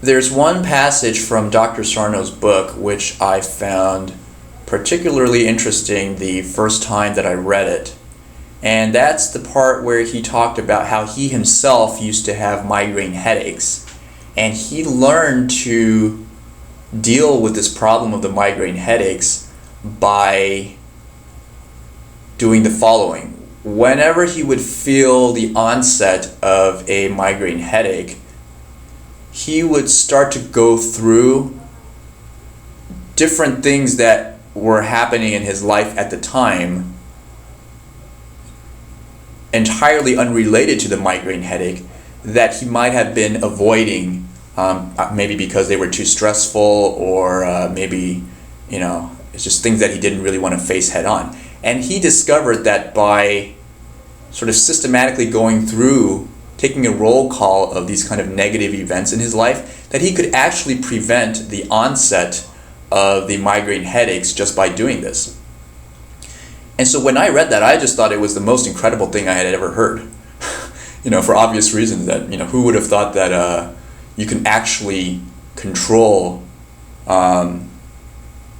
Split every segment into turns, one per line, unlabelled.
There's one passage from Dr. Sarno's book which I found particularly interesting the first time that I read it. And that's the part where he talked about how he himself used to have migraine headaches. And he learned to deal with this problem of the migraine headaches by doing the following. Whenever he would feel the onset of a migraine headache, he would start to go through different things that were happening in his life at the time, entirely unrelated to the migraine headache, that he might have been avoiding, maybe because they were too stressful, or maybe, it's just things that he didn't really want to face head on. And he discovered that by sort of systematically going through, taking a roll call of these kind of negative events in his life, that he could actually prevent the onset of the migraine headaches just by doing this. And so when I read that, I just thought it was the most incredible thing I had ever heard. For obvious reasons, that, who would have thought that you can actually control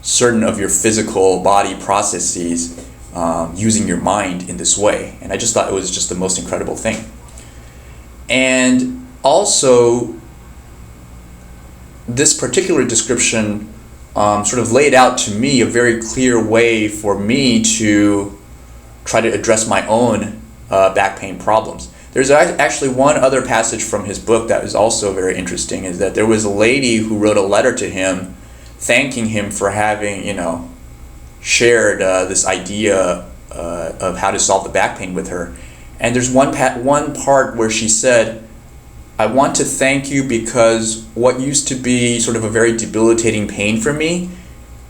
certain of your physical body processes using your mind in this way. And I just thought it was just the most incredible thing. And also, this particular description sort of laid out to me a very clear way for me to try to address my own back pain problems. There's actually one other passage from his book that is also very interesting, is that there was a lady who wrote a letter to him thanking him for having, shared this idea of how to solve the back pain with her. And there's one part where she said, "I want to thank you because what used to be sort of a very debilitating pain for me,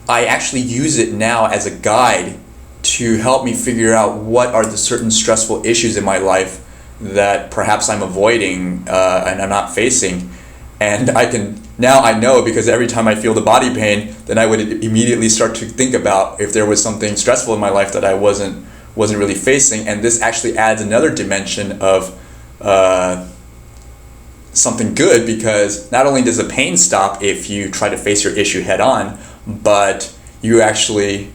I actually use it now as a guide to help me figure out what are the certain stressful issues in my life that perhaps I'm avoiding and I'm not facing. And now I know, because every time I feel the body pain, then I would immediately start to think about if there was something stressful in my life that I wasn't really facing." And this actually adds another dimension of something good, because not only does the pain stop if you try to face your issue head on, but you actually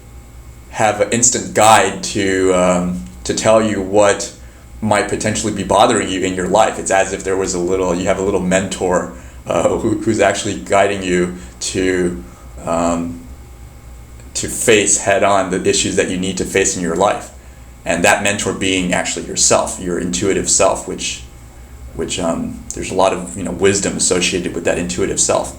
have an instant guide to tell you what might potentially be bothering you in your life. It's as if there was you have a little mentor who's actually guiding you to face head on the issues that you need to face in your life. And that mentor being actually yourself, your intuitive self, which there's a lot of wisdom associated with that intuitive self.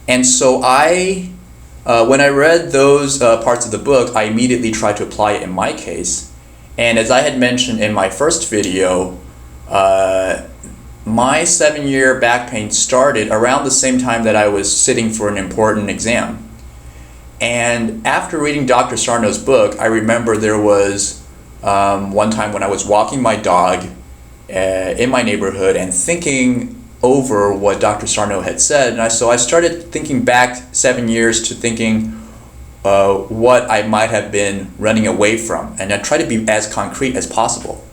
And so when I read those parts of the book, I immediately tried to apply it in my case. And as I had mentioned in my first video, my 7-year back pain started around the same time that I was sitting for an important exam. And after reading Dr. Sarno's book, I remember there was one time when I was walking my dog in my neighborhood and thinking over what Dr. Sarno had said. And so I started thinking back 7 years to thinking what I might have been running away from. And I tried to be as concrete as possible.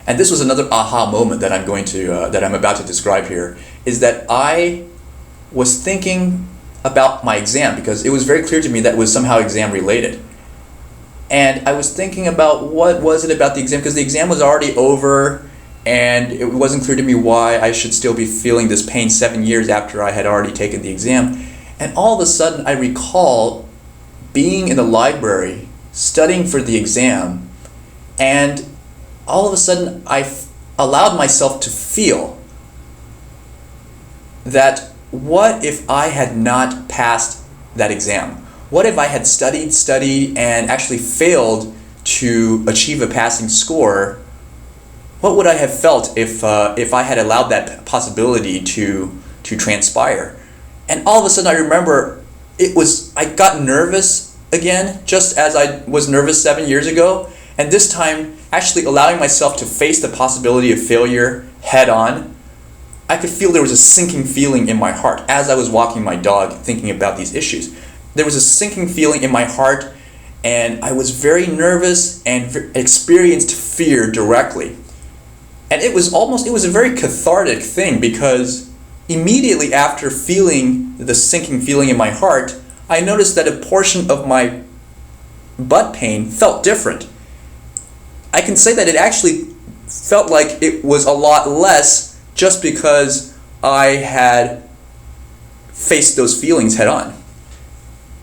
And this was another aha moment that I'm about to describe here, is that I was thinking about my exam, because it was very clear to me that it was somehow exam related. And I was thinking about what was it about the exam, because the exam was already over and it wasn't clear to me why I should still be feeling this pain 7 years after I had already taken the exam. And all of a sudden I recall being in the library studying for the exam, and all of a sudden I allowed myself to feel that what if I had not passed that exam? What if I had studied, and actually failed to achieve a passing score? What would I have felt if I had allowed that possibility to transpire? And all of a sudden I remember I got nervous again, just as I was nervous 7 years ago. And this time, actually allowing myself to face the possibility of failure head on, I could feel there was a sinking feeling in my heart as I was walking my dog thinking about these issues. There was a sinking feeling in my heart, and I was very nervous and experienced fear directly. And it was a very cathartic thing, because immediately after feeling the sinking feeling in my heart, I noticed that a portion of my butt pain felt different. I can say that it actually felt like it was a lot less just because I had faced those feelings head on.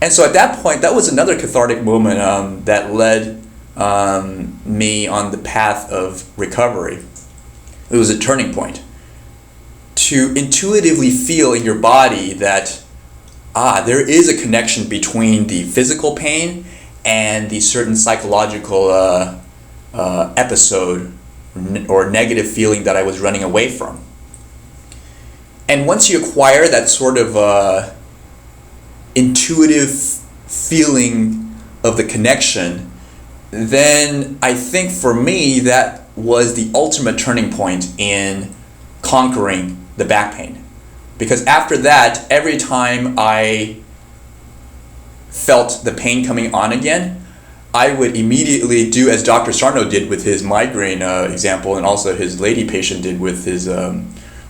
And so at that point, that was another cathartic moment that led me on the path of recovery. It was a turning point. To intuitively feel in your body that, there is a connection between the physical pain and the certain psychological episode or negative feeling that I was running away from. And once you acquire that sort of intuitive feeling of the connection, then I think for me that was the ultimate turning point in conquering the back pain. Because after that, every time I felt the pain coming on again, I would immediately do as Dr. Sarno did with his migraine example, and also his lady patient did with his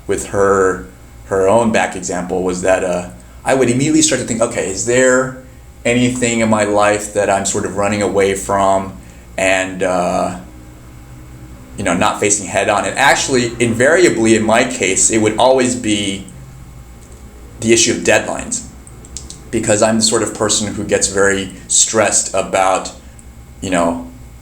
with her own back example, was that I would immediately start to think, okay, is there anything in my life that I'm sort of running away from and not facing head on? And actually, invariably in my case, it would always be the issue of deadlines, because I'm the sort of person who gets very stressed about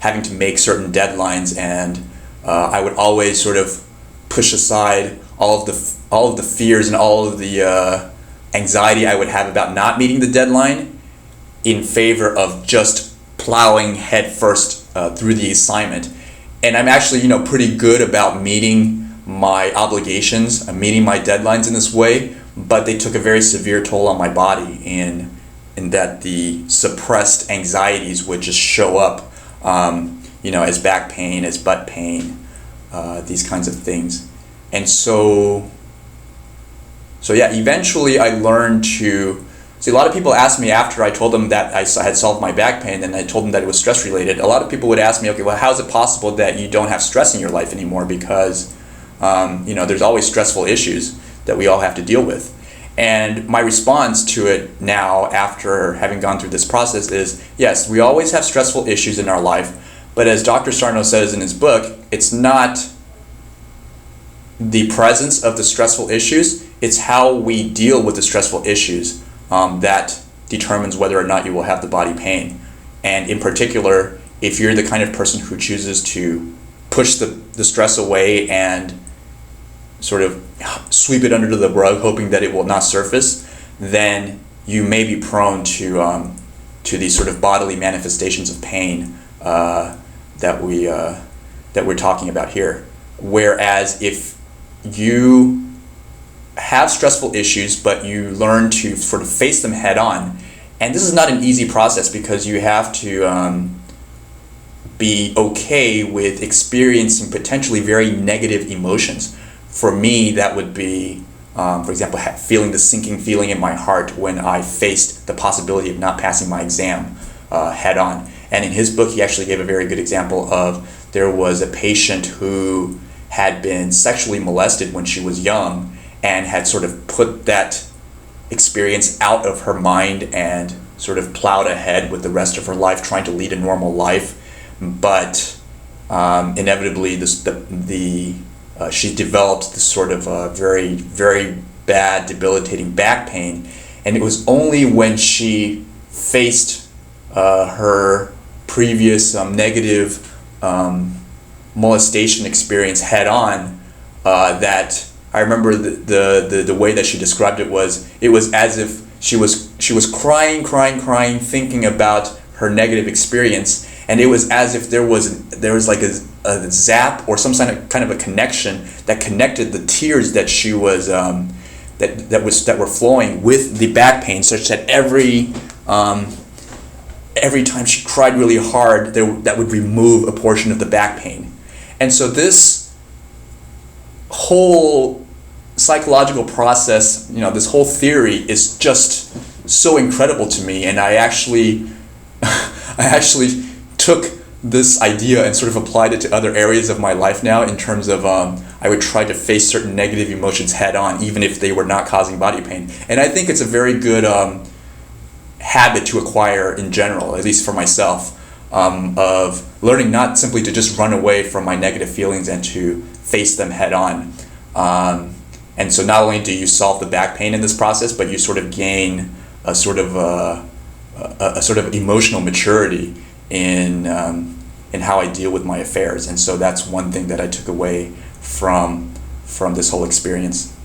having to make certain deadlines, and I would always sort of push aside all of the fears and all of the anxiety I would have about not meeting the deadline in favor of just plowing head first through the assignment. And I'm actually pretty good about meeting my obligations, meeting my deadlines in this way, but they took a very severe toll on my body in that the suppressed anxieties would just show up as back pain, as butt pain, these kinds of things. And so yeah, eventually I learned to see. A lot of people asked me after I told them that I had solved my back pain, and I told them that it was stress related. A lot of people would ask me, okay, well, how is it possible that you don't have stress in your life anymore? Because there's always stressful issues that we all have to deal with. And my response to it now, after having gone through this process, is yes, we always have stressful issues in our life, but as Dr. Sarno says in his book, it's not the presence of the stressful issues, it's how we deal with the stressful issues that determines whether or not you will have the body pain. And in particular, if you're the kind of person who chooses to push the stress away and sort of sweep it under the rug, hoping that it will not surface, then you may be prone to these sort of bodily manifestations of pain that we're talking about here. Whereas if you have stressful issues, but you learn to sort of face them head on, and this is not an easy process because you have to be okay with experiencing potentially very negative emotions. For me, that would be, for example, feeling the sinking feeling in my heart when I faced the possibility of not passing my exam head on. And in his book, he actually gave a very good example of there was a patient who had been sexually molested when she was young and had sort of put that experience out of her mind and sort of plowed ahead with the rest of her life, trying to lead a normal life. But inevitably, she developed this sort of very, very bad, debilitating back pain. And it was only when she faced her previous negative molestation experience head on that I remember the way that she described it was as if she was crying, thinking about her negative experience, and it was as if there was like a zap or some kind of a connection that connected the tears that she was that were flowing with the back pain, such that every time she cried really hard, that would remove a portion of the back pain. And so this whole psychological process, this whole theory is just so incredible to me, and I actually took this idea and sort of applied it to other areas of my life now, in terms of I would try to face certain negative emotions head on, even if they were not causing body pain. And I think it's a very good habit to acquire in general, at least for myself, of learning not simply to just run away from my negative feelings and to face them head on. And so not only do you solve the back pain in this process, but you sort of gain a sort of emotional maturity in how I deal with my affairs. And so that's one thing that I took away from this whole experience.